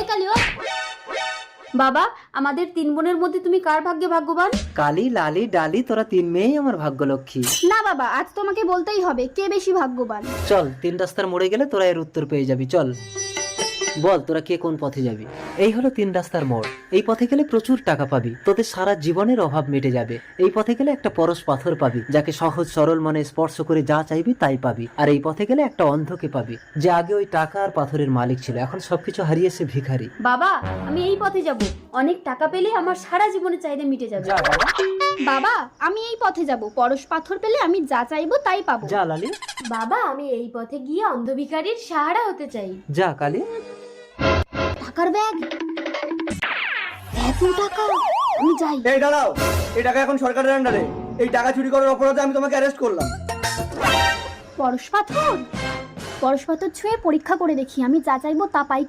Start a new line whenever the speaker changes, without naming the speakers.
এই কালি ও বাবা, আমাদের 3 বোনের মধ্যে তুমি কার ভাগ্যে ভাগ্যবান?
কালি, লালি, ডালি, তোরা 3 মেয়েই আমার ভাগ্যলক্ষ্মী।
না বাবা, আজ তোমাকে বলতেই হবে কে বেশি ভাগ্যবান।
চল 3 রাস্তার মোড়ে গেলে তোরা এর উত্তর পেয়ে যাবি। চল বল তোরা কে কোন পথে যাবি। এই হলো 3 রাস্তার মোড়। এই পথে গেলে প্রচুর টাকা পাবি, তোদের সারা জীবনের অভাব মিটে যাবে। এই পথে গেলে একটা পরশ পাথর পাবি, যাকে সহজ সরল মনে স্পর্শ করে যা চাইবি তাই পাবি। আর এই পথে গেলে একটা অন্ধকে পাবি, যে আগে ওই টাকা আর পাথরের মালিক ছিল, এখন সবকিছু হারিয়েছে ভিখারি।
বাবা, আমি এই পথে যাব, অনেক টাকা পেলে আমার সারা জীবনের চাহিদা মিটে যাবে। বাবা, আমি এই পথে যাব, পরশ পাথর পেলে আমি যা চাইবো তাই পাবো।
যা লালি।
বাবা, আমি এই পথে গিয়ে অন্ধ ভিখারির সাহারা হতে চাই।
যা কালি।
টাকার ব্যাগ, এত টাকা, আমি যাই।
এই দাঁড়াও, এই টাকা এখন সরকারের আন্ডারে। এই টাকা চুরি করার অপরাধে আমি তোমাকে অ্যারেস্ট করলাম।
পরশ পাথর, পরশ পাথর ছুঁয়ে পরীক্ষা করে দেখি আমি যা চাইবো তা পাই